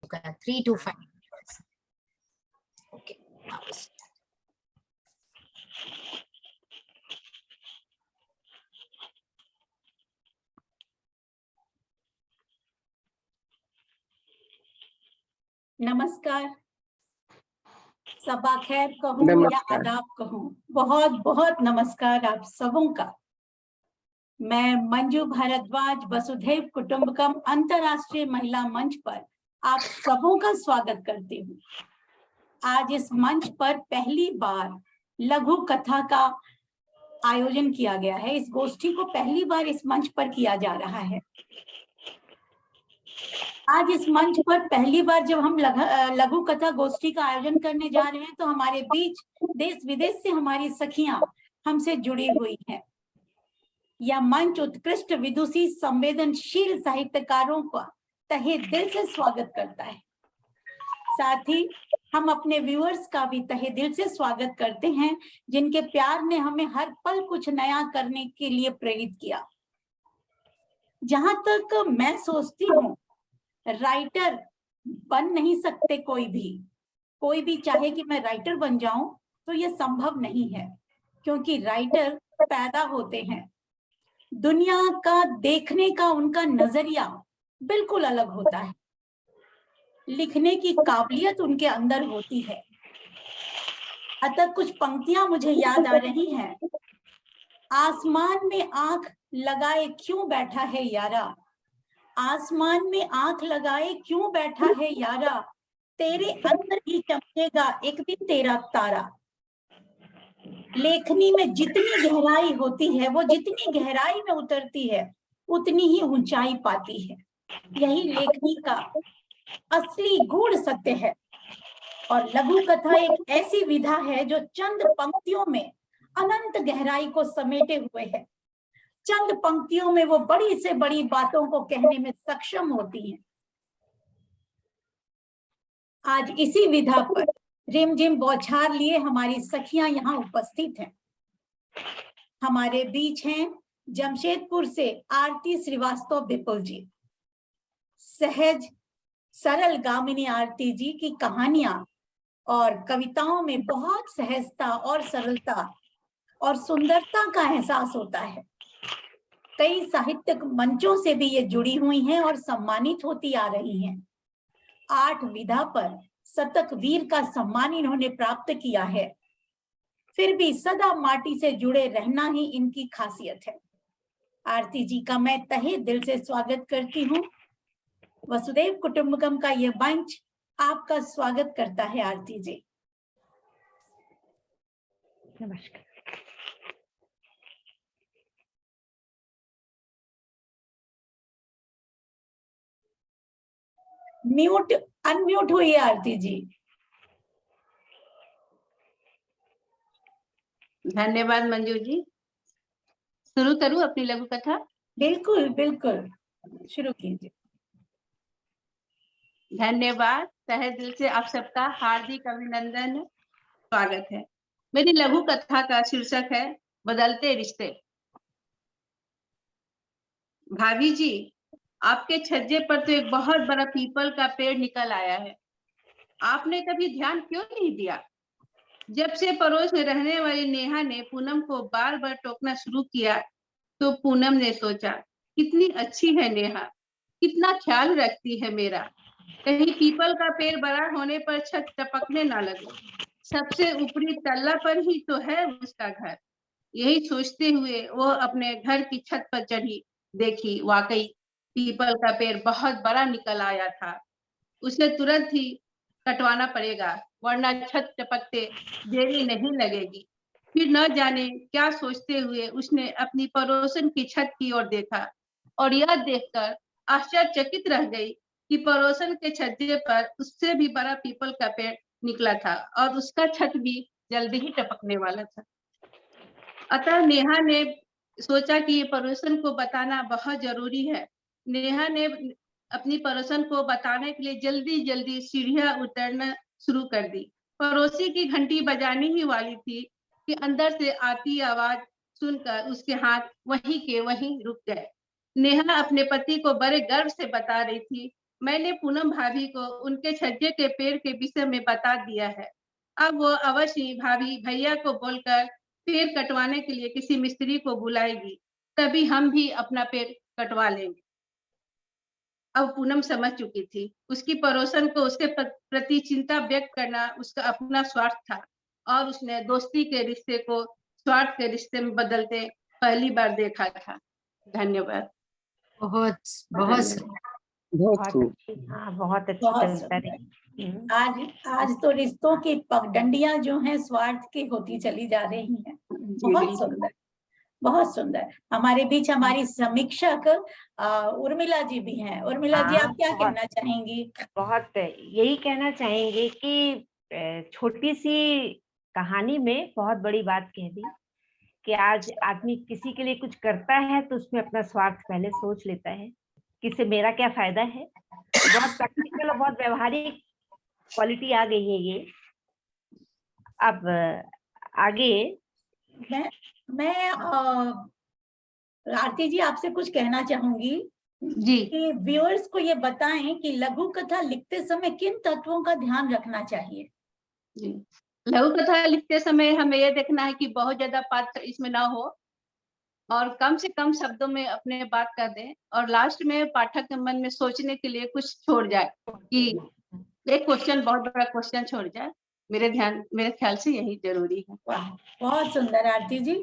चुका है 3 to 5 years. Okay. नमस्कार, सबा खैर कहूँ या आदाब कहूँ, बहुत बहुत नमस्कार आप सबों का। मैं मंजू भारद्वाज वसुधैव कुटुंबकम अंतरराष्ट्रीय महिला मंच पर आप सबों का स्वागत करती हूँ। आज इस मंच पर पहली बार लघु कथा का आयोजन किया गया है। इस गोष्ठी को पहली बार इस मंच पर किया जा रहा है। आज इस मंच पर पहली बार जब हम लघु कथा गोष्ठी का आयोजन करने जा रहे हैं तो हमारे बीच देश विदेश से हमारी सखियां हमसे जुड़ी हुई हैं। यह मंच उत्कृष्ट विदुषी संवेदनशील साहित्यकारों का तहे दिल से स्वागत करता है। साथ ही हम अपने व्यूअर्स का भी तहे दिल से स्वागत करते हैं, जिनके प्यार ने हमें हर पल कुछ नया करने के लिए प्रेरित किया। जहां तक मैं सोचती हूँ, राइटर बन नहीं सकते कोई भी चाहे कि मैं राइटर बन जाऊं तो यह संभव नहीं है, क्योंकि राइटर पैदा होते हैं। दुनिया का देखने का उनका नजरिया बिल्कुल अलग होता है। लिखने की काबिलियत उनके अंदर होती है। अतः कुछ पंक्तियां मुझे याद आ रही हैं। आसमान में आंख लगाए क्यों बैठा है यारा, आसमान में आंख लगाए क्यों बैठा है यारा, तेरे अंदर ही चमकेगा एक दिन तेरा तारा। लेखनी में जितनी गहराई होती है, वो जितनी गहराई में उतरती है उतनी ही ऊंचाई पाती है। यही लेखनी का असली गूढ़ सत्य है। और लघु कथा एक ऐसी विधा है जो चंद पंक्तियों में अनंत गहराई को समेटे हुए है। चंद पंक्तियों में वो बड़ी से बड़ी बातों को कहने में सक्षम होती हैं। आज इसी विधा पर रिमझिम बौछार लिए हमारी सखियां यहाँ उपस्थित हैं। हमारे बीच हैं जमशेदपुर से आरती श्रीवास्तव विपुल जी। सहज सरल गामिनी आरती जी की कहानियां और कविताओं में बहुत सहजता और सरलता और सुंदरता का एहसास होता है। कई साहित्यिक मंचों से भी ये जुड़ी हुई हैं और सम्मानित होती आ रही हैं। 8 विधा पर शतक वीर का सम्मान इन्होंने प्राप्त किया है। फिर भी सदा माटी से जुड़े रहना ही इनकी खासियत है। आरती जी का मैं तहे दिल से स्वागत करती हूँ। वसुधैव कुटुंबकम का यह मंच आपका स्वागत करता है। आरती जी नमस्कार। अनम्यूट हुई आरती जी। धन्यवाद मंजू जी। शुरू करूं अपनी लघु कथा? बिल्कुल बिल्कुल, शुरू कीजिए। धन्यवाद। तहे दिल से आप सबका हार्दिक अभिनंदन, स्वागत है। मेरी लघु कथा का शीर्षक है बदलते रिश्ते। भाभी जी, आपके छज्जे पर तो एक बहुत बड़ा पीपल का पेड़ निकल आया है। आपने कभी ध्यान क्यों नहीं दिया? जब से पड़ोस में रहने वाली नेहा ने पूनम को बार बार टोकना शुरू किया तो पूनम ने सोचा, कितनी अच्छी है नेहा, कितना ख्याल रखती है मेरा, कहीं पीपल का पेड़ बड़ा होने पर छत टपकने ना लगे। सबसे ऊपरी तल्ला पर ही तो है उसका घर। यही सोचते हुए वो अपने घर की छत पर चढ़ी। देखी, वाकई पीपल का पेड़ बहुत बड़ा निकल आया था। उसे तुरंत ही कटवाना पड़ेगा, वरना छत टपकते देरी नहीं लगेगी। फिर न जाने क्या सोचते हुए उसने अपनी पड़ोसन की छत की ओर देखा और यह देखकर आश्चर्यचकित रह गई कि पड़ोसन के छज्जे पर उससे भी बड़ा पीपल का पेड़ निकला था और उसका छत भी जल्दी ही टपकने वाला था। अतः नेहा ने सोचा कि ये पड़ोसन को बताना बहुत जरूरी है। नेहा ने अपनी पड़ोसन को बताने के लिए जल्दी जल्दी सीढ़ियां उतरना शुरू कर दी। पड़ोसी की घंटी बजाने ही वाली थी कि अंदर से आती आवाज सुनकर उसके हाथ वहीं के वहीं रुक गए। नेहा अपने पति को बड़े गर्व से बता रही थी मैंने पूनम भाभी को उनके छज्जे के पेड़ के विषय में बता दिया है। अब वो अवश्य ही भाभी भैया को बोलकर पेड़ कटवाने के लिए किसी मिस्त्री को बुलाएगी, तभी हम भी अपना पेड़ कटवा लेंगे। अब पूनम समझ चुकी थी, उसकी पड़ोसन को उसके प्रति चिंता व्यक्त करना उसका अपना स्वार्थ था और उसने दोस्ती के रिश्ते को स्वार्थ के रिश्ते में बदलते पहली बार देखा था। धन्यवाद। बहुत बहुत बहुत खूब। हाँ, बहुत अच्छी बहुत कविता सुंदर। रही। आज तो रिश्तों की पगडंडियां जो हैं स्वार्थ की होती चली जा रही हैं। बहुत सुंदर, बहुत सुंदर। हमारे बीच हमारी समीक्षक उर्मिला जी भी हैं। उर्मिला जी, आप क्या कहना चाहेंगी? बहुत यही कहना चाहेंगे कि छोटी सी कहानी में बहुत बड़ी बात कह दी कि आज आदमी किसी के लिए कुछ करता है तो उसमें अपना स्वार्थ पहले सोच लेता है कि इससे मेरा क्या फायदा है। बहुत प्रैक्टिकल और बहुत व्यवहारिक क्वालिटी आ गई है ये। अब आगे मैं आरती जी आपसे कुछ कहना चाहूंगी जी कि व्यूअर्स को ये बताएं कि लघु कथा लिखते समय किन तत्वों का ध्यान रखना चाहिए। जी, लघु कथा लिखते समय हमें यह देखना है कि बहुत ज्यादा पात्र इसमें ना हो और कम से कम शब्दों में अपने बात कर दें और लास्ट में पाठक के मन में सोचने के लिए कुछ छोड़ जाए कि एक क्वेश्चन, बहुत बड़ा क्वेश्चन छोड़ जाए। मेरे ख्याल से यही जरूरी है। बहुत सुंदर आरती जी,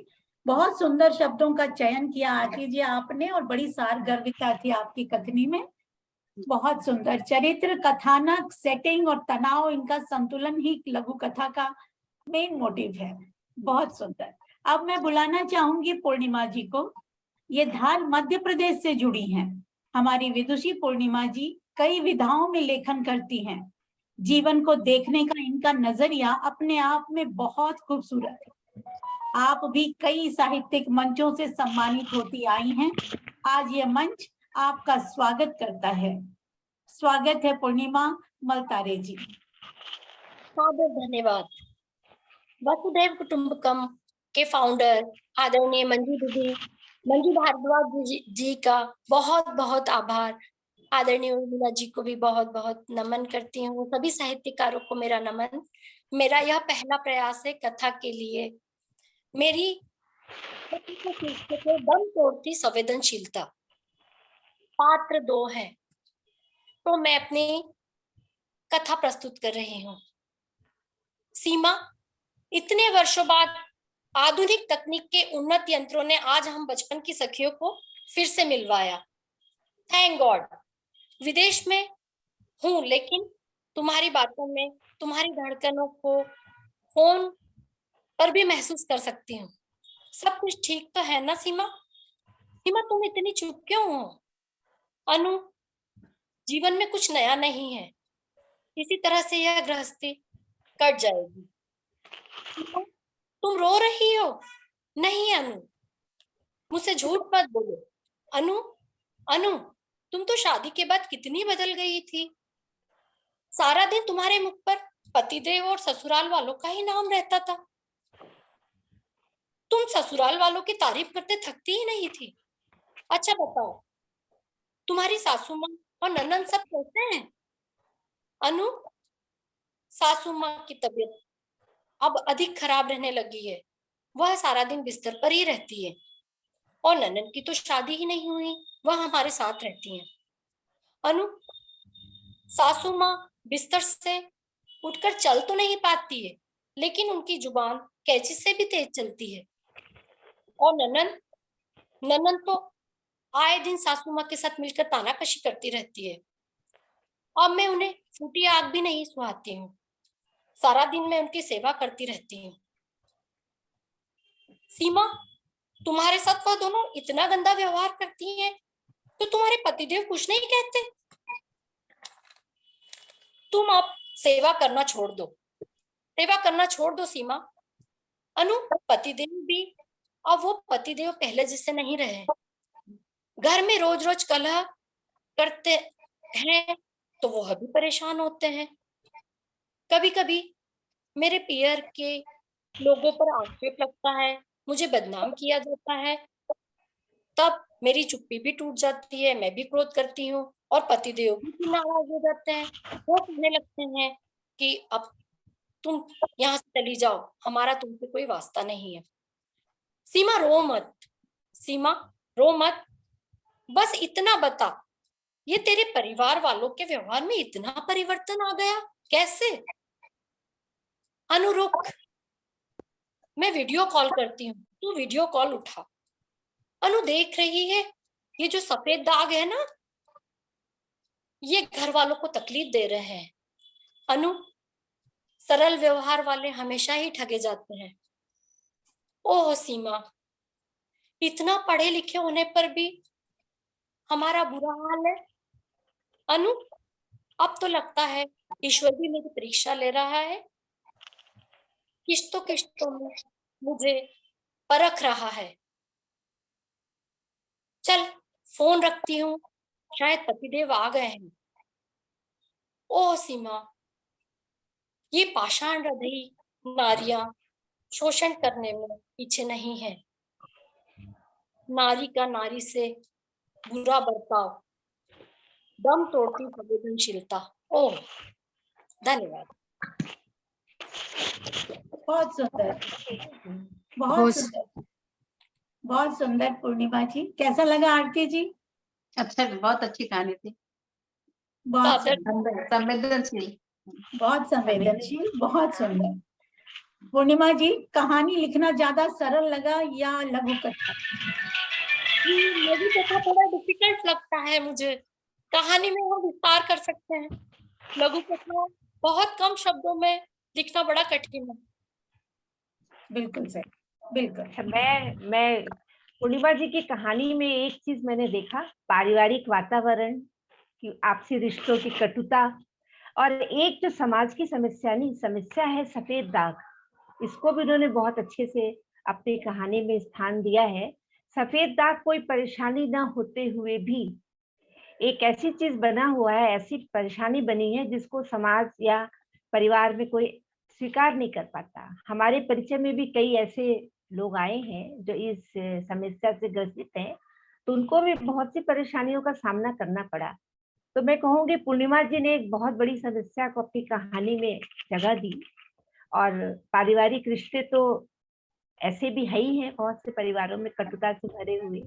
बहुत सुंदर शब्दों का चयन किया आरती जी आपने और बड़ी सारगर्भिता थी आपकी कथनी में। बहुत सुंदर चरित्र, कथानक, सेटिंग और तनाव, इनका संतुलन ही लघु कथा का मेन मोटिव है। बहुत सुंदर। अब मैं बुलाना चाहूंगी पूर्णिमा जी को। ये धार मध्य प्रदेश से जुड़ी हैं। हमारी विदुषी पूर्णिमा जी कई विधाओं में लेखन करती हैं। जीवन को देखने का इनका नजरिया अपने आप में बहुत खूबसूरत है। आप भी कई साहित्यिक मंचों से सम्मानित होती आई हैं। आज ये मंच आपका स्वागत करता है। स्वागत है पूर्णिमा मलतारे जी। बहुत धन्यवाद। वसुधैव कुटुंबकम के फाउंडर आदरणीय मंजू भारद्वाज जी का बहुत बहुत आभार। आदरणीय उर्मिला जी को भी बहुत बहुत नमन करती हूँ। सभी साहित्यकारों को मेरा नमन। मेरा यह पहला प्रयास है कथा के लिए। मेरी दम तोड़ती संवेदनशीलता, पात्र 2 है, तो मैं अपनी कथा प्रस्तुत कर रही हूँ। सीमा, इतने वर्षों बाद आधुनिक तकनीक के उन्नत यंत्रों ने आज हम बचपन की सखियों को फिर से मिलवाया। Thank God. विदेश में हूं लेकिन तुम्हारी बातों में, तुम्हारी धड़कनों को फोन पर भी महसूस कर सकती हूँ। सब कुछ ठीक तो है ना सीमा? सीमा, तुम इतनी चुप क्यों हो? अनु, जीवन में कुछ नया नहीं है, इसी तरह से यह गृहस्थी कट जाएगी। तुम रो रही हो? नहीं अनु, मुझसे झूठ मत बोलो। अनु, अनु, तुम तो शादी के बाद कितनी बदल गई थी। सारा दिन तुम्हारे मुख पर पतिदेव और ससुराल वालों का ही नाम रहता था। तुम ससुराल वालों की तारीफ करते थकती ही नहीं थी। अच्छा बताओ, तुम्हारी सासू माँ और ननद सब कैसे हैं? अनु, सासू माँ की तबीयत अब अधिक खराब रहने लगी है। वह सारा दिन बिस्तर पर ही रहती है। और ननद की तो शादी ही नहीं हुई, वह हमारे साथ रहती हैं। अनु, सासू माँ बिस्तर से उठकर चल तो नहीं पाती है, लेकिन उनकी जुबान कैंची से भी तेज चलती है। और ननद तो आए दिन सासू माँ के साथ मिलकर तानाकशी करती रहती है। अब मैं उन्हें फूटी आग भी नहीं सुहाती हूँ। सारा दिन मैं उनकी सेवा करती रहती हूँ। सीमा, तुम्हारे साथ वह दोनों इतना गंदा व्यवहार करती हैं, तो तुम्हारे पतिदेव कुछ नहीं कहते? तुम अब सेवा करना छोड़ दो, सेवा करना छोड़ दो सीमा। अनु, पतिदेव भी अब वो पतिदेव पहले जैसे नहीं रहे। घर में रोज रोज कलह करते हैं तो वह भी परेशान होते हैं। कभी कभी मेरे पियर के लोगों पर आक्षेप लगता है, मुझे बदनाम किया जाता है। तब मेरी चुप्पी भी टूट जाती है, मैं भी क्रोध करती हूँ और पतिदेव भी नाराज हो जाते हैं। वो कहने लगते हैं कि अब तुम यहाँ से चली जाओ, हमारा तुमसे कोई वास्ता नहीं है। सीमा रो मत, सीमा रो मत, बस इतना बता, ये तेरे परिवार वालों के व्यवहार में इतना परिवर्तन आ गया, कैसे? अनु रुक, मैं वीडियो कॉल करती हूँ, तू वीडियो कॉल उठा। अनु देख रही है, ये जो सफेद दाग है ना, ये घर वालों को तकलीफ दे रहे हैं। अनु, सरल व्यवहार वाले हमेशा ही ठगे जाते हैं। ओह सीमा, इतना पढ़े लिखे होने पर भी हमारा बुरा हाल है। अनु, अब तो लगता है ईश्वर भी मेरी परीक्षा ले रहा है, किश्तों किश्तों में मुझे परख रहा है। चल फोन रखती हूँ, शायद पतिदेव आ गए हैं। ओह सीमा, ये पाषाण हृदयी नारियां शोषण करने में पीछे नहीं है। नारी का नारी से बुरा बर्ताव, दम तोड़ती संवेदनशीलता। ओह धन्यवाद। बहुत सुंदर, बहुत बहुत सुंदर, बहुत सुंदर। पूर्णिमा जी, कैसा लगा आरती जी? अच्छा, बहुत अच्छी कहानी थी, बहुत सादर सुंदर, संवेदनशील। बहुत संवेदनशील, बहुत सुंदर। पूर्णिमा जी, कहानी लिखना ज्यादा सरल लगा या लघु कथा? लघु कथा थोड़ा डिफिकल्ट लगता है मुझे, कहानी में हम विस्तार कर सकते हैं, लघु कथा बहुत कम शब्दों में लिखना बड़ा कठिन है। बिल्कुल सही, बिल्कुल। अच्छा, मैं पूर्णिमा जी की कहानी में एक चीज मैंने देखा, पारिवारिक वातावरण की आपसी रिश्तों की कटुता, और एक जो समाज की समस्या है सफेद दाग, इसको भी उन्होंने बहुत अच्छे से अपनी कहानी में स्थान दिया है। सफेद दाग कोई परेशानी ना होते हुए भी एक ऐसी चीज बना हुआ है, ऐसी परेशानी बनी है जिसको समाज या परिवार में कोई स्वीकार नहीं कर पाता। हमारे परिचय में भी कई ऐसे लोग आए हैं जो इस समस्या से ग्रसित हैं, तो उनको भी बहुत सी परेशानियों का सामना करना पड़ा। तो मैं कहूँगी पूर्णिमा जी ने एक बहुत बड़ी समस्या को अपनी कहानी में जगह दी, और पारिवारिक रिश्ते तो ऐसे भी है ही हैं, बहुत से परिवारों में कटुता से भरे हुए,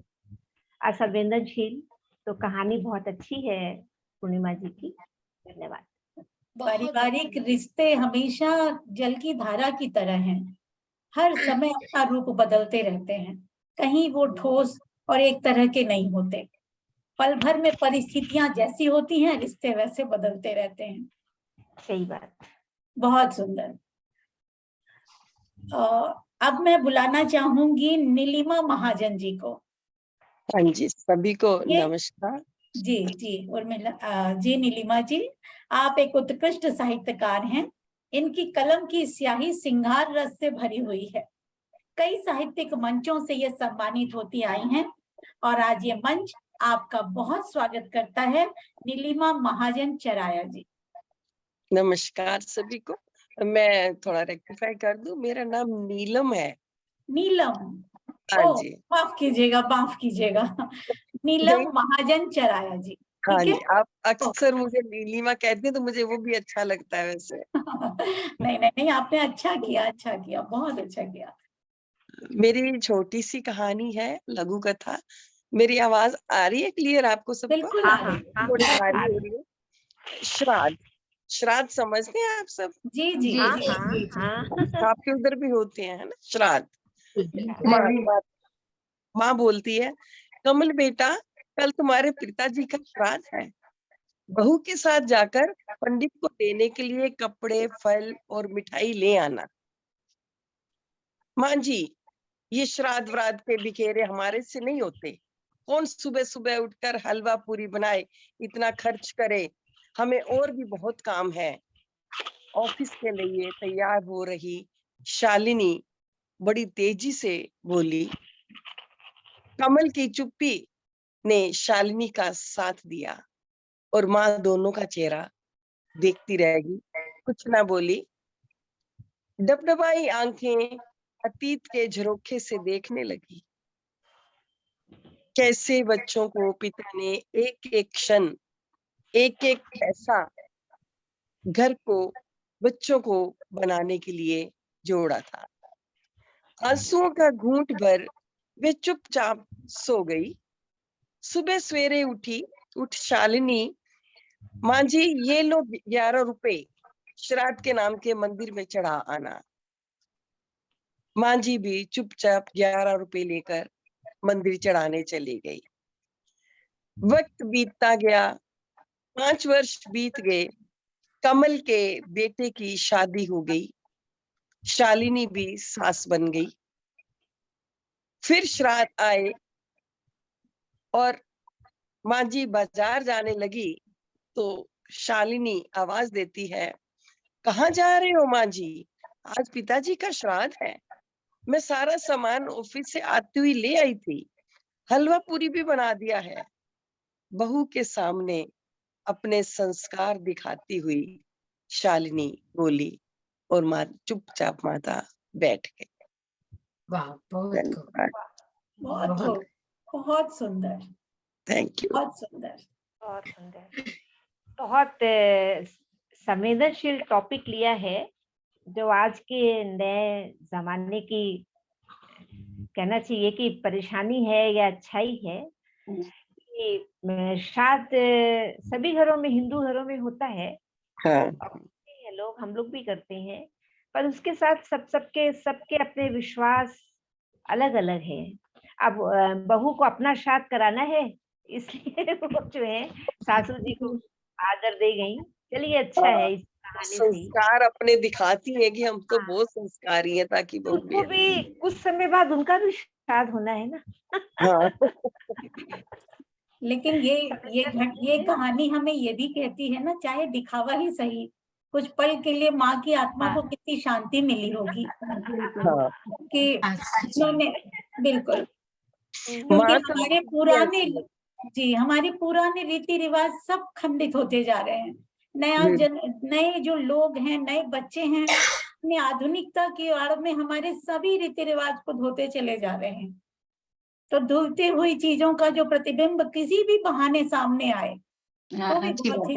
असंवेदनशील। तो कहानी बहुत अच्छी है पूर्णिमा जी की, धन्यवाद। पारिवारिक रिश्ते हमेशा जल की धारा की तरह हैं, हर समय अपना रूप बदलते रहते हैं, कहीं वो ठोस और एक तरह के नहीं होते। पल भर में परिस्थितियां जैसी होती हैं, रिश्ते वैसे बदलते रहते हैं। सही बात। बहुत सुंदर। अब मैं बुलाना चाहूंगी नीलिमा महाजन जी को। हाँ जी, सभी को ये- नमस्कार। जी उर्मिला जी, नीलिमा जी, आप एक उत्कृष्ट साहित्यकार हैं। इनकी कलम की स्याही सिंगार रस से भरी हुई है। कई साहित्यिक मंचों से ये सम्मानित होती आई हैं, और आज ये मंच आपका बहुत स्वागत करता है। नीलिमा महाजन चराया जी। नमस्कार सभी को। मैं थोड़ा रेक्टिफाई कर दूं, मेरा नाम नीलम है। नीलम, हाँ ओ जी, माफ कीजिएगा, माफ कीजिएगा। नीलम महाजन चराया जी, हाँ ठीक है। जी। आप अक्सर मुझे नीलिमा कहते हैं तो मुझे वो भी अच्छा लगता है वैसे। नहीं नहीं नहीं, आपने अच्छा किया, अच्छा किया, बहुत अच्छा किया। मेरी छोटी सी कहानी है, लघु कथा। मेरी आवाज आ रही है क्लियर आपको सबको? बिल्कुल हाँ आ हाँ रही है। हाँ थोड़ी हाँ भारी हो रही है। श्राद्ध, श्राद्ध समझते हैं आप सब? जी जी जी, हाँ जी हाँ जी जी। हाँ। आपके उधर भी होते हैं है ना श्राद्ध? रवि, माँ बोलती है, कमल बेटा कल तुम्हारे पिताजी का श्राद्ध है, बहू के साथ जाकर पंडित को देने के लिए कपड़े, फल और मिठाई ले आना। माँ जी, ये श्राद्ध व्राद्ध के बिखेरे हमारे से नहीं होते। कौन सुबह सुबह उठकर हलवा पूरी बनाए, इतना खर्च करे? हमें और भी बहुत काम है। ऑफिस के लिए तैयार हो रही शालिनी बड़ी तेजी से बोली। कमल की चुप्पी ने शालिनी का साथ दिया और माँ दोनों का चेहरा देखती रहेगी, कुछ ना बोली। डबडबाई आंखें अतीत के झरोखे से देखने लगी। कैसे बच्चों को पिता ने एक एक क्षण एक एक पैसा घर को, बच्चों को बनाने के लिए जोड़ा था। आंसुओं का घूंट भर वे चुपचाप सो गई। सुबह सवेरे उठ शालिनी, माँ जी ये लो 11 रुपए, श्राद्ध के नाम के मंदिर में चढ़ा आना। माँ जी भी चुपचाप 11 रुपए लेकर मंदिर चढ़ाने चली गई। वक्त बीतता गया, 5 वर्ष बीत गए। कमल के बेटे की शादी हो गई। शालिनी भी सास बन गई। फिर श्राद्ध आए और माँ जी बाजार जाने लगी तो शालिनी आवाज देती है, कहाँ जा रहे हो माँ जी? आज पिताजी का श्राद्ध है। मैं सारा सामान ऑफिस से आती हुई ले आई थी, हलवा पूरी भी बना दिया है। बहू के सामने अपने संस्कार दिखाती हुई शालिनी बोली और माँ चुपचाप माता बैठ गई। वाह, बहुत खूब, बहुत बहुत खूब, बहुत सुंदर, थैंक यू। बहुत सुंदर। बहुत सुंदर, बहुत संवेदनशील टॉपिक लिया है, जो आज के नए जमाने की कहना चाहिए कि परेशानी है या अच्छाई है कि शायद सभी घरों में, हिंदू घरों में होता है, हाँ, लोग, हम लोग भी करते हैं, पर उसके साथ सबके अपने विश्वास अलग अलग है। अब बहू को अपना श्राद्ध कराना है, इसलिए वो जो है सासू जी को आदर दे गई। चलिए, अच्छा है इस कहानी से। संस्कार अपने दिखाती है कि हम तो बहुत संस्कारी हैं, ताकि बहू उनको भी कुछ समय बाद उनका भी श्राद्ध होना है ना। हाँ, लेकिन ये कहानी हमें ये भी कहती है ना, चाहे दिखावा ही सही, कुछ पल के लिए माँ की आत्मा को कितनी शांति मिली होगी हाँ। कि उन्होंने, बिल्कुल, क्योंकि माँ तो हमारे पुराने रीति रिवाज सब खंडित होते जा रहे हैं। नए जो लोग हैं, नए बच्चे हैं, अपनी आधुनिकता की आड़ में हमारे सभी रीति रिवाज को धोते चले जा रहे हैं। तो धुलती हुई चीजों का जो प्रतिबिंब किसी भी बहाने सामने आए, तो भी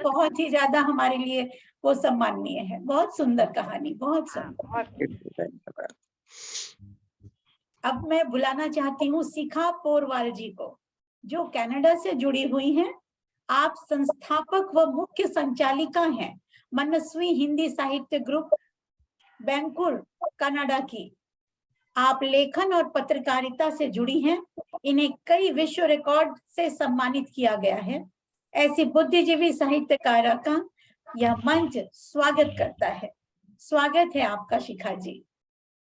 बहुत ही ज्यादा हमारे लिए वो सम्माननीय है। बहुत सुंदर कहानी, बहुत सुंदर। अब मैं बुलाना चाहती हूँ शिखा पोरवाल जी को, जो कनाडा से जुड़ी हुई हैं। आप संस्थापक व मुख्य संचालिका हैं मनस्वी हिंदी साहित्य ग्रुप, वैंकूवर, कनाडा की। आप लेखन और पत्रकारिता से जुड़ी हैं। इन्हें कई विश्व रिकॉर्ड से सम्मानित किया गया है। ऐसी बुद्धिजीवी साहित्यकारा का यह मंच स्वागत करता है। स्वागत है आपका शिखा जी।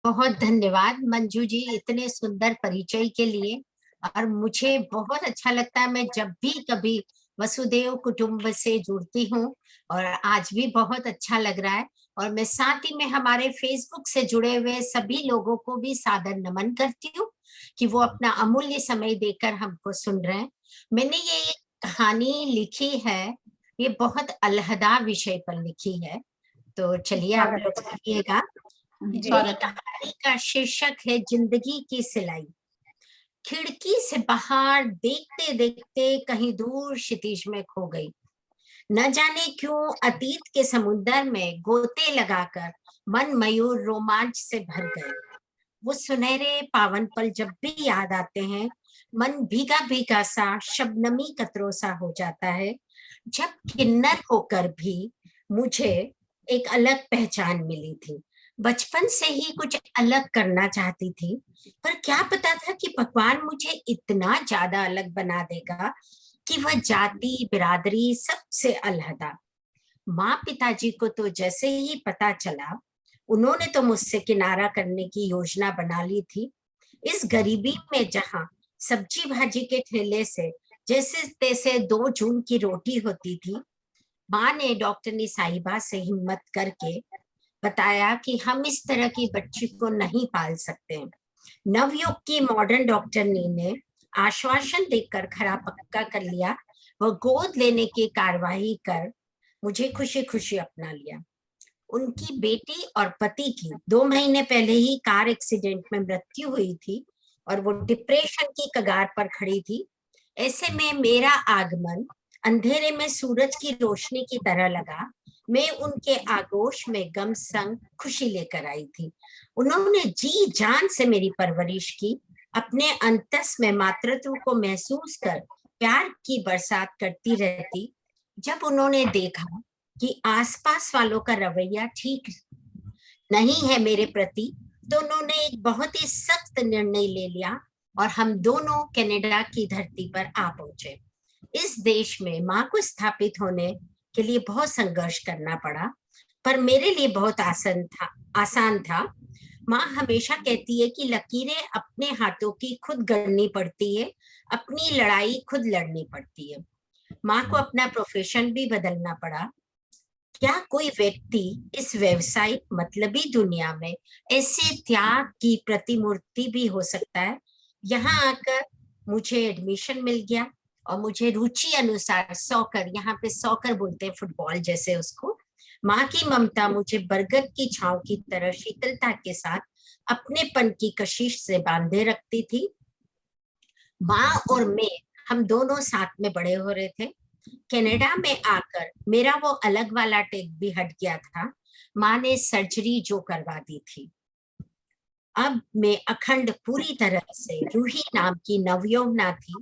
बहुत धन्यवाद मंजू जी, इतने सुंदर परिचय के लिए। और मुझे बहुत अच्छा लगता है, मैं जब भी कभी वसुदेव कुटुंब से जुड़ती हूँ, और आज भी बहुत अच्छा लग रहा है। और मैं साथ ही में हमारे फेसबुक से जुड़े हुए सभी लोगों को भी सादर नमन करती हूँ कि वो अपना अमूल्य समय देकर हमको सुन रहे हैं। मैंने ये कहानी लिखी है, ये बहुत अलहदा विषय पर लिखी है, तो चलिए आप लोग सुनिएगा। कहानी का शीर्षक है जिंदगी की सिलाई। खिड़की से बाहर देखते देखते कहीं दूर क्षितिज में खो गई। न जाने क्यों अतीत के समुद्र में गोते लगाकर मन मयूर रोमांच से भर गए। वो सुनहरे पावन पल जब भी याद आते हैं, मन भीगा भीगा सा, शबनमी कतरों सा हो जाता है। जब किन्नर होकर भी मुझे एक अलग पहचान मिली थी। बचपन से ही कुछ अलग करना चाहती थी, पर क्या पता था कि भगवान मुझे इतना ज्यादा अलग बना देगा कि वह जाति बिरादरी सबसे अलहदा। माँ पिताजी को तो जैसे ही पता चला, उन्होंने तो मुझसे किनारा करने की योजना बना ली थी। इस गरीबी में जहाँ सब्जी भाजी के ठेले से जैसे तैसे 2 जून की रोटी होती थी, माँ ने डॉक्टरनी साहिबा से हिम्मत करके बताया कि हम इस तरह की बच्ची को नहीं पाल सकते। नवयुग की मॉडर्न डॉक्टरनी ने आश्वासन देकर खरा पक्का कर लिया। वह गोद लेने की कार्यवाही कर मुझे खुशी खुशी अपना लिया। उनकी बेटी और पति की 2 महीने पहले ही कार एक्सीडेंट में मृत्यु हुई थी और वो डिप्रेशन की कगार पर खड़ी थी। ऐसे में मेरा आगमन अंधेरे में सूरज की रोशनी की तरह लगा। मैं उनके आगोश में गम संग खुशी लेकर आई थी। उन्होंने जी जान से मेरी परवरिश की। अपने अंतस में मातृत्व को महसूस कर प्यार की बरसात करती रहती। जब उन्होंने देखा कि आसपास वालों का रवैया ठीक नहीं है मेरे प्रति, तो उन्होंने एक बहुत ही सख्त निर्णय ले लिया और हम दोनों कनाडा की धरती पर आ पहुंचे। इस देश में माँ को स्थापित होने के लिए बहुत संघर्ष करना पड़ा, पर मेरे लिए बहुत आसान था। माँ हमेशा कहती है कि लकीरें अपने हाथों की खुद गढ़नी पड़ती है, अपनी लड़ाई खुद लड़नी पड़ती है। माँ को अपना प्रोफेशन भी बदलना पड़ा। क्या कोई व्यक्ति इस व्यवसायिक मतलबी दुनिया में ऐसे त्याग की प्रतिमूर्ति भी हो सकता है? यहाँ आकर मुझे एडमिशन मिल गया और मुझे रुचि अनुसार सॉकर, यहाँ पे सॉकर बोलते हैं फुटबॉल जैसे उसको, माँ की ममता मुझे बरगद की छांव की तरह शीतलता के साथ अपनेपन की कशिश से बांधे रखती थी। माँ और मैं, हम दोनों साथ में बड़े हो रहे थे। कनाडा में आकर मेरा वो अलग वाला टेक भी हट गया था। माँ ने सर्जरी जो करवा दी थी। अब मैं अखंड पूरी तरह से रूही नाम की नवयौवना थी।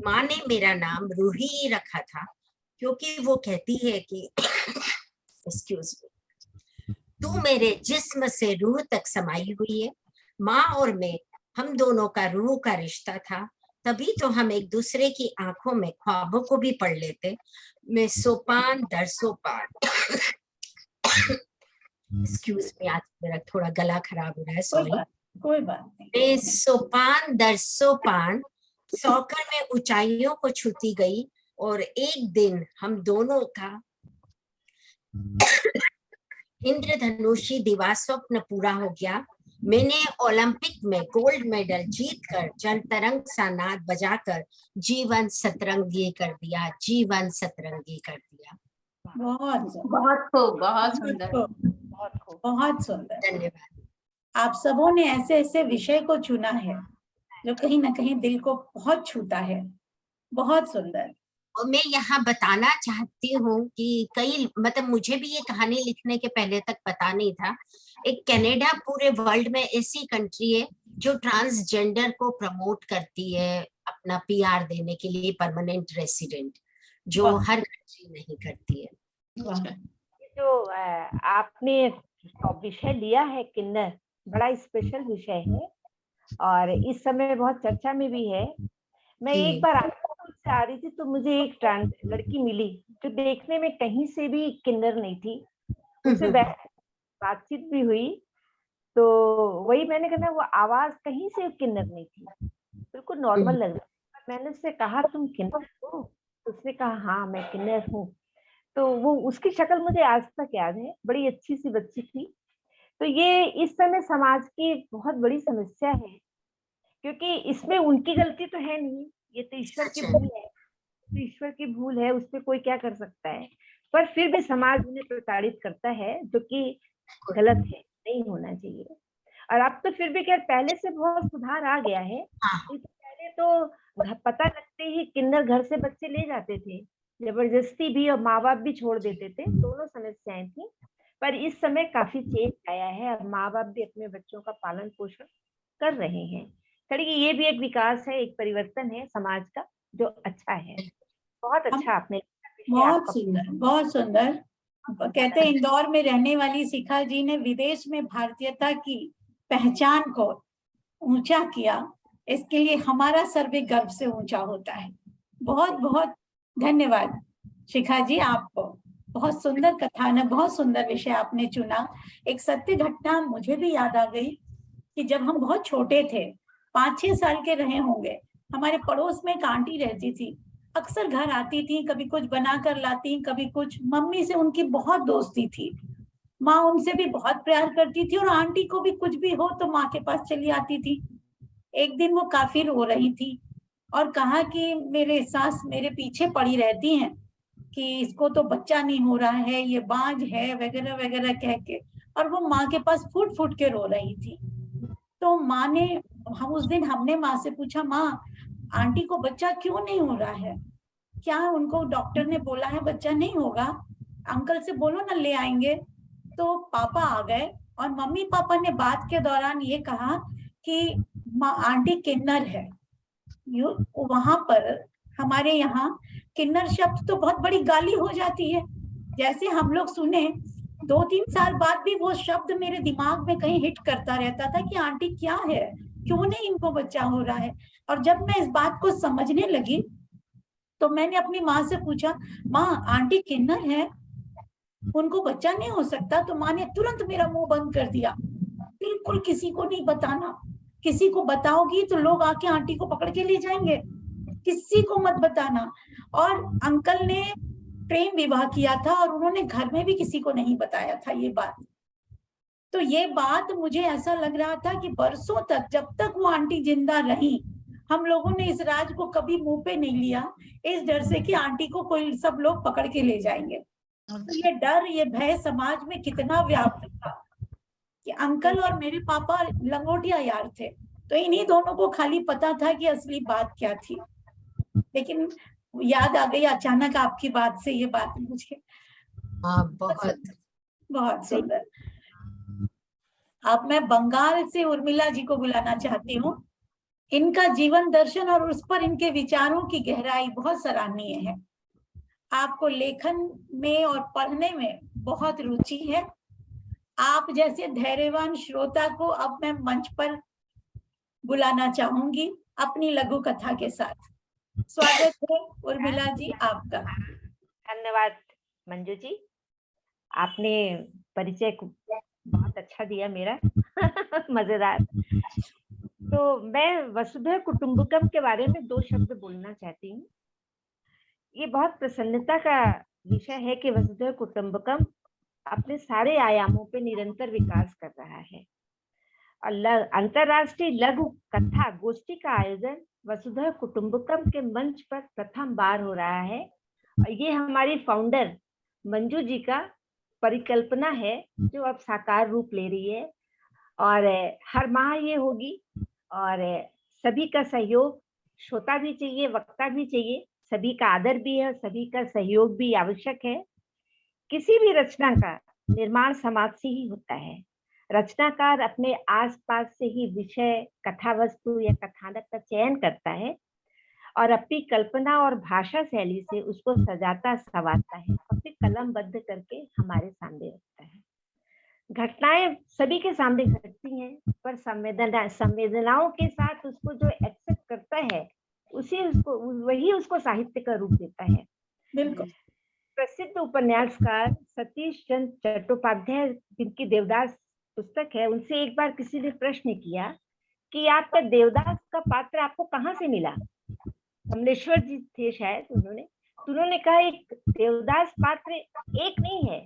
माँ ने मेरा नाम रूही ही रखा था, क्योंकि वो कहती है कि एक्सक्यूज मी, तू मेरे जिस्म से रूह तक समाई हुई है। माँ और मैं, हम दोनों का रूह का रिश्ता था। तभी तो हम एक दूसरे की आंखों में ख्वाबों को भी पढ़ लेते। मैं सोपान दर सोपान एक्सक्यूज मी, आज मेरा थोड़ा गला खराब हो रहा है, सॉरी। कोई बात नहीं। मैं सोपान दर सोपान सौकर में ऊंचाइयों को छूती गई और एक दिन हम दोनों का इंद्रधनुषी दिवा स्वप्न पूरा हो गया। मैंने ओलंपिक में गोल्ड मेडल जीतकर जल तरंग सा नाद बजाकर जीवन सतरंगी कर दिया, जीवन सतरंगी कर दिया। बहुत खूब, बहुत सुंदर। बहुत सुंदर। धन्यवाद। आप सबों ने ऐसे ऐसे विषय को चुना है जो कहीं ना कहीं दिल को बहुत छूता है। बहुत सुंदर। और मैं यहाँ बताना चाहती हूँ कि कई, मतलब मुझे भी ये कहानी लिखने के पहले तक पता नहीं था। एक कनाडा पूरे वर्ल्ड में ऐसी कंट्री है जो ट्रांसजेंडर को प्रमोट करती है अपना पीआर देने के लिए, परमानेंट रेसिडेंट, जो हर कंट्री नहीं करती है। जो आपने विषय लिया है किन्नर, बड़ा स्पेशल विषय है और इस समय बहुत चर्चा में भी है। मैं एक बार से आ रही थी तो मुझे एक ट्रांस लड़की मिली जो देखने में कहीं से भी किन्नर नहीं थी। उससे बातचीत भी हुई तो वही मैंने कहा वो आवाज कहीं से किन्नर नहीं थी, बिल्कुल नॉर्मल लग रहा। मैंने उससे कहा तुम किन्नर हो? उसने कहा हाँ मैं किन्नर हूँ। तो वो उसकी शक्ल मुझे आज तक याद है, बड़ी अच्छी सी बच्ची थी। तो ये इस समय समाज की बहुत बड़ी समस्या है, क्योंकि इसमें उनकी गलती तो है नहीं, ये तो ईश्वर की भूल है। तो ईश्वर की भूल है, उस पर कोई क्या कर सकता है। पर फिर भी समाज उन्हें प्रताड़ित करता है, जो कि गलत है, नहीं होना चाहिए। और अब तो फिर भी खैर पहले से बहुत सुधार आ गया है। पहले तो पता लगते ही किन्नर घर से बच्चे ले जाते थे, जबरदस्ती भी, और माँ बाप भी छोड़ देते थे, दोनों समस्याएं थी। पर इस समय काफी चेंज आया है, अब माँ बाप भी अपने बच्चों का पालन पोषण कर रहे हैं। खड़ी ये भी एक विकास है, एक परिवर्तन है समाज का, जो अच्छा है। बहुत अच्छा आपने, बहुत सुंदर, बहुत सुंदर। कहते हैं इंदौर में रहने वाली शिखा जी ने विदेश में भारतीयता की पहचान को ऊंचा किया। इसके लिए हमारा सर भी गर्व से ऊंचा होता है। बहुत बहुत धन्यवाद शिखा जी, आपको। बहुत सुंदर कथानक, बहुत सुंदर विषय आपने चुना। एक सत्य घटना मुझे भी याद आ गई कि जब हम बहुत छोटे थे, 5-6 साल के रहे होंगे, हमारे पड़ोस में एक आंटी रहती थी। अक्सर घर आती थी, कभी कुछ बना कर लाती, कभी कुछ। मम्मी से उनकी बहुत दोस्ती थी, माँ उनसे भी बहुत प्यार करती थी और आंटी को भी कुछ भी हो तो माँ के पास चली आती थी। एक दिन वो काफी रो रही थी और कहा कि मेरे सास मेरे पीछे पड़ी रहती हैं कि इसको तो बच्चा नहीं हो रहा है, ये बांझ है, वगैरह वगैरह कह के। और वो माँ के पास फूट फूट के रो रही थी। तो माँ ने, उस दिन हमने माँ से पूछा, माँ आंटी को बच्चा क्यों नहीं हो रहा है? क्या उनको डॉक्टर ने बोला है बच्चा नहीं होगा, अंकल से बोलो ना ले आएंगे। तो पापा आ गए और मम्मी पापा ने बात के दौरान ये कहा कि आंटी किन्नर है। वहां पर हमारे यहाँ किन्नर शब्द तो बहुत बड़ी गाली हो जाती है। जैसे हम लोग सुने, 2-3 साल बाद भी वो शब्द मेरे दिमाग में कहीं हिट करता रहता था कि आंटी क्या है, क्यों नहीं इनको बच्चा हो रहा है। और जब मैं इस बात को समझने लगी तो मैंने अपनी माँ से पूछा, माँ आंटी किन्नर है, उनको बच्चा नहीं हो सकता? तो माँ ने तुरंत मेरा मुंह बंद कर दिया, बिल्कुल किसी को नहीं बताना, किसी को बताओगी तो लोग आके आंटी को पकड़ के ले जाएंगे, किसी को मत बताना। और अंकल ने प्रेम विवाह किया था और उन्होंने घर में भी किसी को नहीं बताया था ये बात। तो ये बात मुझे ऐसा लग रहा था कि बरसों तक, जब तक वो आंटी जिंदा रही, हम लोगों ने इस राज को कभी मुंह पे नहीं लिया, इस डर से कि आंटी को कोई सब लोग पकड़ के ले जाएंगे। तो ये डर, ये भय समाज में कितना व्याप्त था कि अंकल और मेरे पापा लंगोटिया यार थे, तो इन्हीं दोनों को खाली पता था कि असली बात क्या थी। लेकिन याद आ गई अचानक आपकी बात से ये बात मुझे। बहुत बहुत सुंदर। अब मैं बंगाल से उर्मिला जी को बुलाना चाहती हूँ। इनका जीवन दर्शन और उस पर इनके विचारों की गहराई बहुत सराहनीय है। आपको लेखन में और पढ़ने में बहुत रुचि है। आप जैसे धैर्यवान श्रोता को अब मैं मंच पर बुलाना चाहूंगी अपनी लघु कथा के साथ। स्वागत है उर्मिला जी आपका। धन्यवाद मंजू जी, आपने परिचय बहुत अच्छा दिया मेरा। मजेदार। तो मैं वसुधैव कुटुंबकम के बारे में 2 शब्द बोलना चाहती हूँ। ये बहुत प्रसन्नता का विषय है कि वसुधैव कुटुंबकम अपने सारे आयामों पे निरंतर विकास कर रहा है। और अंतरराष्ट्रीय लघु कथा गोष्ठी का आयोजन वसुधैव कुटुंबकम के मंच पर प्रथम बार हो रहा है। और ये हमारी फाउंडर मंजू जी का परिकल्पना है जो अब साकार रूप ले रही है, और हर माह ये होगी। और सभी का सहयोग, श्रोता भी चाहिए, वक्ता भी चाहिए, सभी का आदर भी है, सभी का सहयोग भी आवश्यक है। किसी भी रचना का निर्माण समाज से ही होता है। रचनाकार अपने आसपास से ही विषय, कथा वस्तु या कथानक का चयन करता है और अपनी कल्पना और भाषा शैली से उसको सजाता संवारता है और फिर कलमबद्ध करके हमारे सामने रखता है। घटनाएं सभी के सामने घटती हैं, पर संवेदनाओं के साथ उसको जो एक्सेप्ट करता है वही उसको साहित्य का रूप देता है। बिल्कुल। प्रसिद्ध उपन्यासकार सतीश चंद्र चट्टोपाध्याय, जिनकी देवदास पुस्तक है, उनसे एक बार किसी ने प्रश्न किया कि आपका देवदास का पात्र आपको कहाँ से मिला? कमलेश्वर जी थे शायद, उन्होंने कहा एक देवदास पात्र एक नहीं है,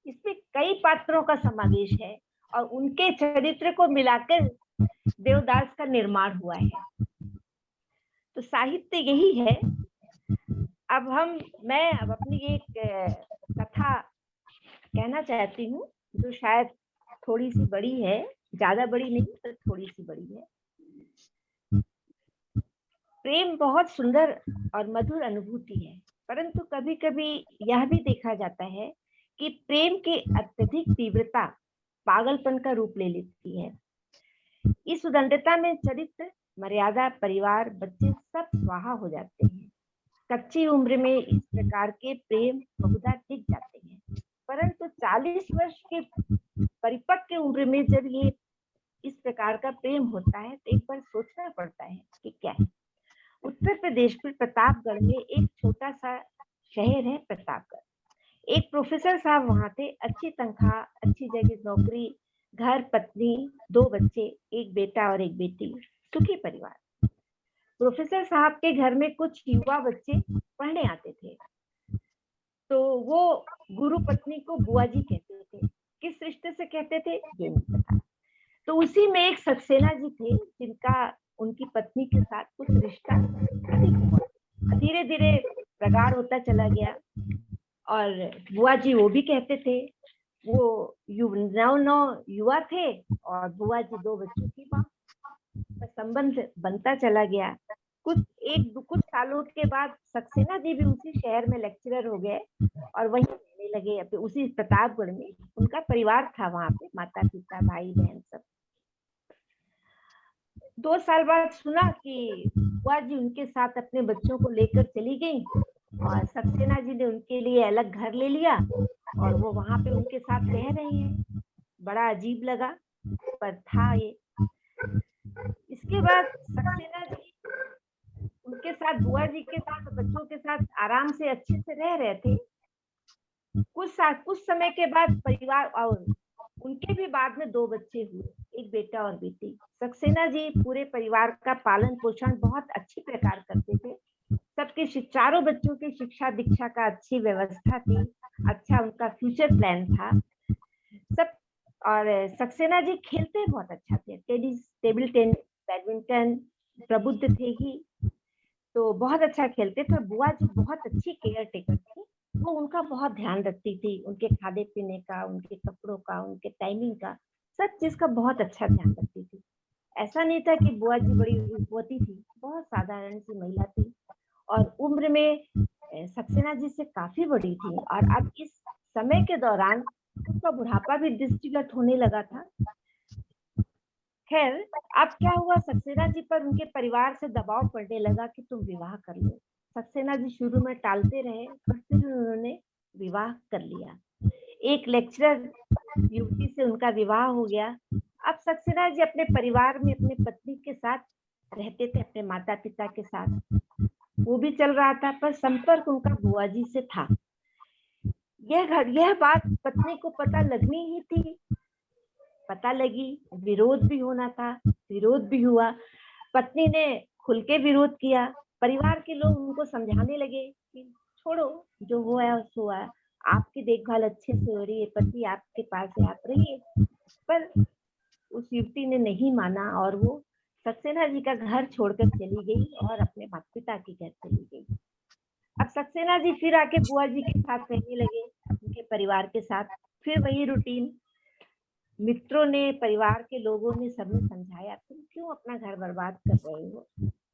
इसमें कई पात्रों का समावेश है और उनके चरित्र को मिलाकर देवदास का निर्माण हुआ है। तो साहित्य यही है। मैं अपनी एक कथा कहना चाहती हूँ जो शायद थोड़ी सी बड़ी है, ज्यादा बड़ी नहीं पर थोड़ी सी बड़ी है। प्रेम बहुत सुंदर और मधुर अनुभूति है, परंतु कभी कभी यह भी देखा जाता है कि प्रेम की अत्यधिक तीव्रता पागलपन का रूप ले लेती है। इस उदंडता में चरित्र, मर्यादा, परिवार, बच्चे सब स्वाहा हो जाते हैं। कच्ची उम्र में इस प्रकार के प्रेम बहुधा टिक जाते हैं, परंतु 40 वर्ष के परिपक्व उम्र में जब ये इस प्रकार का प्रेम होता है तो एक बार सोचना पड़ता है कि क्या है। उत्तर प्रदेश में प्रतापगढ़ में एक छोटा सा शहर है प्रतापगढ़। एक प्रोफेसर साहब वहां थे, अच्छी तनख्वाह, अच्छी जगह नौकरी, घर, पत्नी, 2 बच्चे, एक बेटा और एक बेटी, सुखी परिवार। प्रोफेसर साहब के घर में कुछ युवा बच्चे पढ़ने आते थे, तो वो गुरु पत्नी को बुआ जी कहते थे। किस रिश्ते से कहते थे ये नहीं पता। तो उसी में एक सक्सेना जी थे जिनका उनकी पत्नी के साथ कुछ रिश्ता अधिक हुआ, धीरे धीरे प्रगाढ़ होता चला गया। और बुआ जी वो भी कहते थे, वो नौ युवा थे और बुआ जी 2 बच्चों की माँ। संबंध बनता चला गया। कुछ कुछ सालों के बाद सक्सेना जी भी उसी शहर में लेक्चरर हो गए और वहीं रहने लगे, अपने उसी प्रतापगढ़ में। उनका परिवार था वहां पे, माता पिता भाई बहन सब। 2 साल बाद सुना कि बुआ जी उनके साथ अपने बच्चों को लेकर चली गई और सक्सेना जी ने उनके लिए अलग घर ले लिया और वो वहां पे उनके साथ रह रही हैं। बड़ा अजीब लगा, पर था ये। इसके बाद सक्सेना जी उनके साथ, बुआ जी के साथ, बच्चों के साथ आराम से अच्छे से रह रहे थे। कुछ समय के बाद परिवार, और उनके भी बाद में 2 बच्चे हुए, एक बेटा और बेटी। सक्सेना जी पूरे परिवार का पालन पोषण बहुत अच्छी प्रकार करते थे। सबके चारों बच्चों की शिक्षा दीक्षा का अच्छी व्यवस्था थी, अच्छा उनका फ्यूचर प्लान था सब। और सक्सेना जी खेलते बहुत अच्छा थे, टेबल टेनिस, बैडमिंटन प्रबुद्ध थे ही, तो बहुत अच्छा खेलते थे। बुआ जी बहुत अच्छी केयर टेकर थी, वो उनका बहुत ध्यान रखती थी, उनके खाने पीने का, उनके कपड़ों का, उनके टाइमिंग का, सब चीज का बहुत अच्छा ध्यान रखती थी। ऐसा नहीं था कि बुआ जी बड़ी रूपवती थी, बहुत साधारण सी महिला थी और उम्र में सक्सेना जी से काफी बड़ी थी। और अब इस समय के दौरान उनका बुढ़ापा भी दृष्टिगत होने लगा था। खैर, अब क्या हुआ, सक्सेना जी पर उनके परिवार से दबाव पड़ने लगा कि तुम विवाह कर लो। सक्सेना जी शुरू में टालते रहे, पर फिर उन्होंने विवाह कर लिया। एक लेक्चरर युवती से उनका विवाह हो गया। अब सक्सेना जी अपने परिवार में अपने पत्नी के साथ रहते थे, अपने माता पिता के साथ, वो भी चल रहा था, पर संपर्क उनका बुआ जी से था। यह बात पत्नी को पता लगनी ही थी, पता लगी, विरोध भी होना था, विरोध भी हुआ। पत्नी ने खुल के विरोध किया। परिवार के लोग उनको समझाने लगे कि छोड़ो, जो हुआ है सो हुआ, आपकी देखभाल अच्छे से हो रही है, पति आपके पास है, आप रहिए। पर उस युवती ने नहीं माना और वो सक्सेना जी का घर छोड़कर चली गई और अपने माता पिता के घर चली गई। अब सक्सेना जी फिर आके बुआ जी के साथ रहने लगे, उनके परिवार के साथ, फिर वही रूटीन। मित्रों ने, परिवार के लोगों ने, सबने समझाया, तुम क्यों अपना घर बर्बाद कर रहे हो,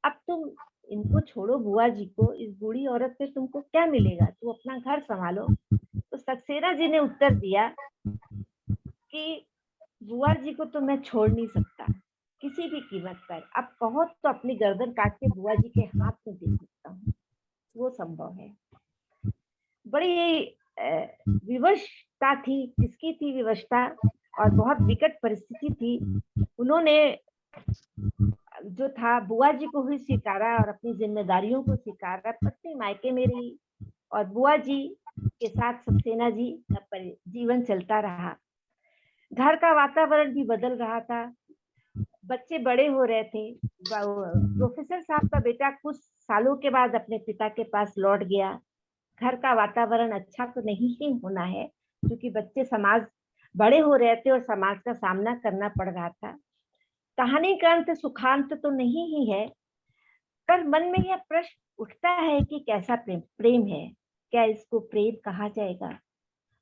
अब तुम इनको छोड़ो, बुआ जी को, इस बूढ़ी औरत से तुमको क्या मिलेगा, तुम अपना घर संभालो। तो सक्सेना जी ने उत्तर दिया कि बुआ जी को तो मैं छोड़ नहीं सकता किसी भी कीमत पर, अब कहो तो अपनी गर्दन काट के बुआ जी के हाथ में दे सकता हूँ, वो संभव है। बड़ी विवशता थी, किसकी थी विवशता, और बहुत विकट परिस्थिति थी। उन्होंने जो था बुआ जी को ही स्वीकारा और अपनी जिम्मेदारियों को स्वीकारा। पत्नी मायके में रही और बुआ जी के साथ सक्सेना जी का जीवन चलता रहा। घर का वातावरण भी बदल रहा था, बच्चे बड़े हो रहे थे। प्रोफेसर साहब का बेटा कुछ सालों के बाद अपने पिता के पास लौट गया। घर का वातावरण अच्छा तो नहीं ही होना है, क्योंकि बच्चे समाज बड़े हो रहे थे और समाज का सामना करना पड़ रहा था। कहानी का अंत सुखांत तो नहीं ही है, पर मन में यह प्रश्न उठता है कि कैसा प्रेम है, क्या इसको प्रेम कहा जाएगा?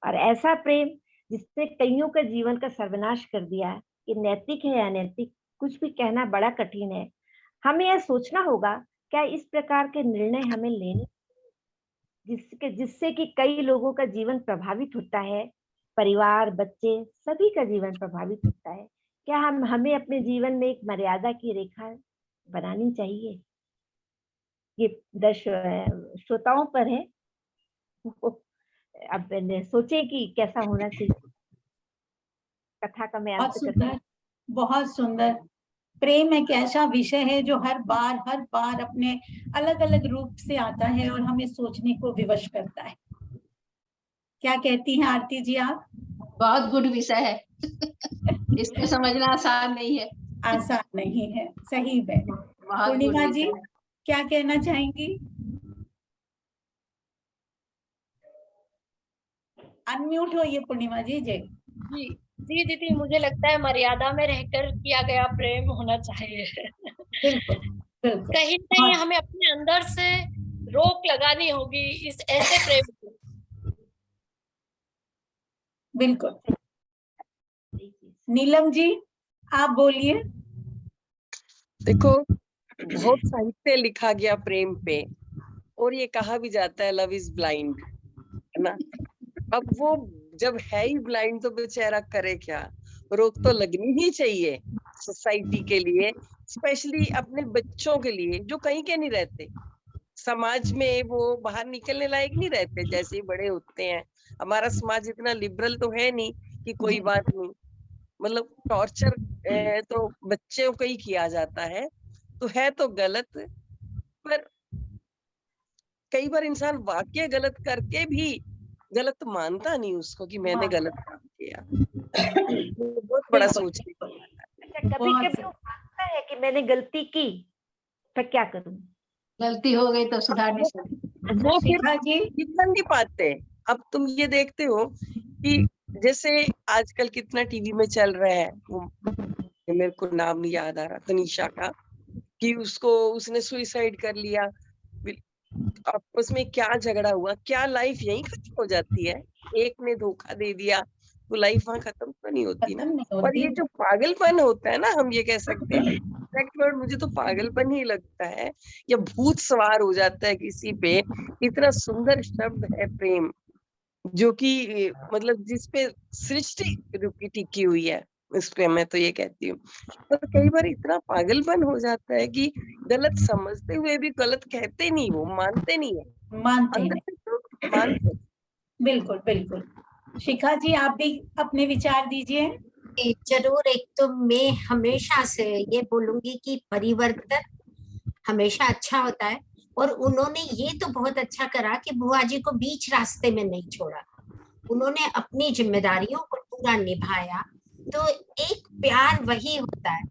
और ऐसा प्रेम जिसने कईयों का जीवन का सर्वनाश कर दिया, ये नैतिक है या अनैतिक, कुछ भी कहना बड़ा कठिन है। हमें यह सोचना होगा, क्या इस प्रकार के निर्णय हमें लेने जिससे कि कई लोगों का जीवन प्रभावित होता है, परिवार, बच्चे, सभी का जीवन प्रभावित होता है। क्या हमें अपने जीवन में एक मर्यादा की रेखा बनानी चाहिए? ये श्रोताओं पर है, अब सोचे कि कैसा होना चाहिए। कथा का मैं अंत करती हूँ। बहुत सुंदर। प्रेम एक ऐसा विषय है जो हर बार अपने अलग अलग रूप से आता है और हमें सोचने को विवश करता है। क्या कहती हैं आरती जी आप? बहुत गुड विषय है। इसको समझना आसान नहीं है। आसान नहीं है, सही है। पूर्णिमा जी क्या कहना चाहेंगी? अनम्यूट होइए पूर्णिमा जी। जी जी दीदी, मुझे लगता है मर्यादा में रहकर किया गया प्रेम होना चाहिए। बिल्कुल बिल्कुल। कहीं नहीं हमें अपने अंदर से रोक लगानी होगी इस ऐसे प्रेम को। बिल्कुल। नीलम जी आप बोलिए। देखो, बहुत साहित्य लिखा गया प्रेम पे, और ये कहा भी जाता है लव इज ब्लाइंड, है ना। अब वो जब है ही ब्लाइंड तो बेचारा करे क्या, रोक तो लगनी ही चाहिए सोसाइटी के लिए, स्पेशली अपने बच्चों के लिए जो कहीं के नहीं रहते, समाज में वो बाहर निकलने लायक नहीं रहते जैसे ही बड़े होते हैं। हमारा समाज इतना लिबरल तो है नहीं कि कोई बात नहीं, मतलब टॉर्चर तो बच्चों को ही किया जाता है तो गलत, पर कई बार इंसान वाकई गलत करके भी गलत मानता नहीं उसको कि मैंने गलत काम किया। वो बहुत बड़ा बिल्कुल, सोचने की बिल्कुल। बात है। अच्छा, कभी बहुत कभी वो मानता है कि मैंने गलती की, पर क्या करूं। गलती हो गई तो सुधार नहीं सकते। वो फिर शिखा जी, निकल नहीं पाते। अब तुम ये देखते हो कि जैसे आजकल कितना टीवी में चल रहा है, वो मेरे को नाम नहीं याद आ रहा, तनीषा का, कि उसने सुइसाइड कर लिया, आपस में क्या झगड़ा हुआ, क्या लाइफ यहीं खत्म हो जाती है। एक ने धोखा दे दिया तो लाइफ वहां खत्म तो नहीं होती ना। खत्म नहीं और होती। ये जो पागलपन होता है ना, हम ये कह सकते हैं एग्जैक्ट वर्ड, मुझे तो पागलपन ही लगता है, या भूत सवार हो जाता है किसी पे। इतना सुंदर शब्द है प्रेम, जो कि मतलब जिसपे सृष्टि रुकी टिकी हुई है, इस पे मैं तो ये कहती हूँ। तो कई बार इतना पागलपन हो जाता है कि गलत समझते हुए भी गलत कहते नहीं, वो मानते नहीं है मानते अंदर हैं। से, तो मानते। बिल्कुल, बिल्कुल। शिखा जी, आप भी अपने विचार दीजिए। जरूर। एक तो मैं हमेशा से ये बोलूंगी कि परिवर्तन हमेशा अच्छा होता है, और उन्होंने ये तो बहुत अच्छा करा कि बुआ जी को बीच रास्ते में नहीं छोड़ा, उन्होंने अपनी जिम्मेदारियों को पूरा निभाया। तो एक प्यार वही होता है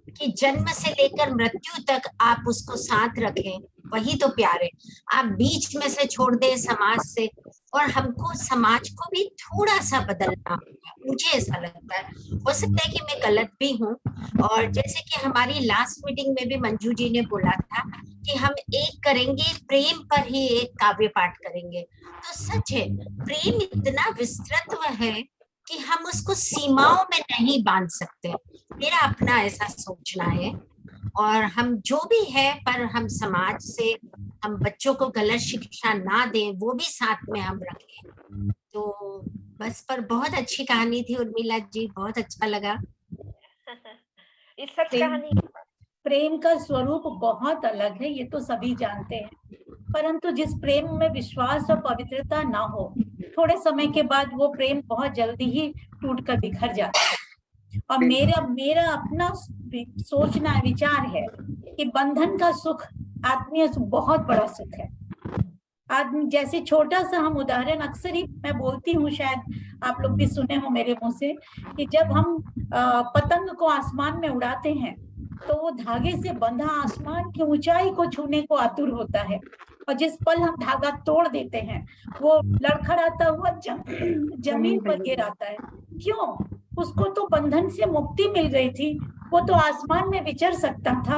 कि जन्म से लेकर मृत्यु तक आप उसको साथ रखें, वही तो प्यार है। आप बीच में से छोड़ दें समाज से, और हमको समाज को भी थोड़ा सा बदलना होगा, मुझे ऐसा लगता है। हो सकता है कि मैं गलत भी हूँ। और जैसे कि हमारी लास्ट मीटिंग में भी मंजू जी ने बोला था कि हम एक करेंगे, प्रेम पर ही एक काव्य पाठ करेंगे। तो सच है, प्रेम इतना विस्तृत है कि हम उसको सीमाओं में नहीं बांध सकते। मेरा अपना ऐसा सोचना है। और हम जो भी है, पर हम समाज से हम बच्चों को गलत शिक्षा ना दें, वो भी साथ में हम रखें। तो बस, पर बहुत अच्छी कहानी थी उर्मिला जी, बहुत अच्छा लगा। ये सच प्रेम कहानी है। प्रेम का स्वरूप बहुत अलग है, ये तो सभी जानते हैं। परंतु जिस प्रेम में विश्वास और पवित्रता ना हो, थोड़े समय के बाद वो प्रेम बहुत जल्दी ही टूटकर बिखर जाता है। और मेरा अपना सोचना विचार है कि बंधन का सुख, आत्मीय सुख बहुत बड़ा सुख है। आदमी, जैसे छोटा सा हम उदाहरण अक्सर ही मैं बोलती हूँ, शायद आप लोग भी सुने हो मेरे मुंह से, कि जब हम पतंग को आसमान में उड़ाते हैं तो वो धागे से बंधा आसमान की ऊंचाई को छूने को आतुर होता है, और जिस पल हम धागा तोड़ देते हैं वो लड़खड़ाता हुआ जमीन पर गिर आता है। क्यों? उसको तो बंधन से मुक्ति मिल गई थी, वो तो आसमान में विचर सकता था,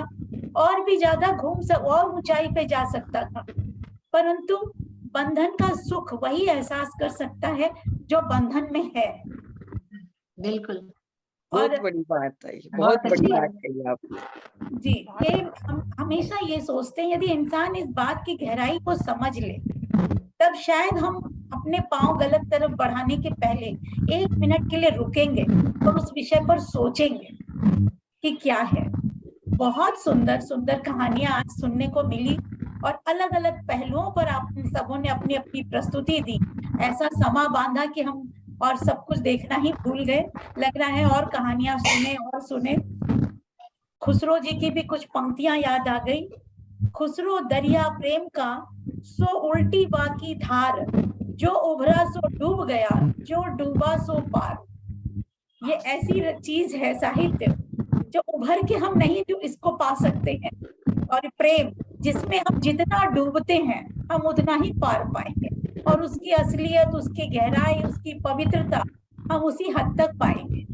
और भी ज्यादा और ऊंचाई पे जा सकता था। परंतु बंधन का सुख वही एहसास कर सकता है जो बंधन में है। बिल्कुल, बहुत बड़ी बात है, बहुत बहुत बड़ी अच्छी बात बात कही आपने। जी, ये हम हमेशा ये सोचते हैं, यदि इंसान इस बात की गहराई को समझ ले, तब शायद हम अपने पांव गलत तरफ बढ़ाने के पहले 1 मिनट के लिए रुकेंगे और उस विषय पर सोचेंगे कि क्या है। बहुत सुंदर सुंदर कहानियां आज सुनने को मिली, और अलग अलग पहलुओं पर आप सबों ने अपनी अपनी प्रस्तुति दी। ऐसा समा बांधा कि हम और सब कुछ देखना ही भूल गए। लग रहा है और कहानियां सुने और सुने। खुसरो जी की भी कुछ पंक्तियां याद आ गई। खुसरो दरिया प्रेम का, सो उल्टी बाकी धार, जो उभरा सो डूब गया, जो डूबा सो पार। ये ऐसी चीज है साहित्य जो उभर के हम नहीं जो इसको पा सकते हैं, और प्रेम जिसमें हम जितना डूबते हैं हम उतना ही पार पाएंगे, और उसकी असलियत, उसकी गहराई, उसकी पवित्रता हम उसी हद तक पाएंगे।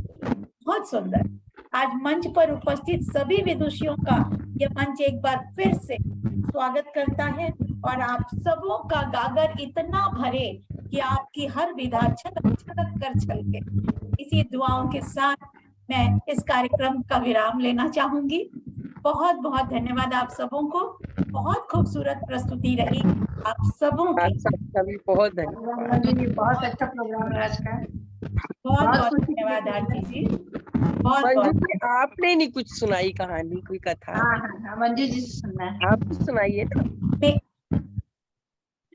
बहुत सुंदर। आज मंच पर उपस्थित सभी विदुषियों का यह मंच एक बार फिर से स्वागत करता है, और आप सबों का गागर इतना भरे कि आपकी हर विधा छलक छलक कर छलके। इसी दुआओं के साथ मैं इस कार्यक्रम का विराम लेना चाहूंगी। बहुत बहुत धन्यवाद आप सबों को। बहुत खूबसूरत प्रस्तुति रही आप सबों आप की। सभी बहुत धन्यवाद। मंजू जी बहुत अच्छा प्रोग्राम है आज का। बहुत बहुत खुशी की धन्यवाद बात है। आरती जी। बहुत मंजू बहुत जी आपने नहीं कुछ सुनाई कहानी, कोई कथा? हाँ हाँ हाँ, मंजू जी से सुनना है। आप कुछ सुनाइए ना। मैं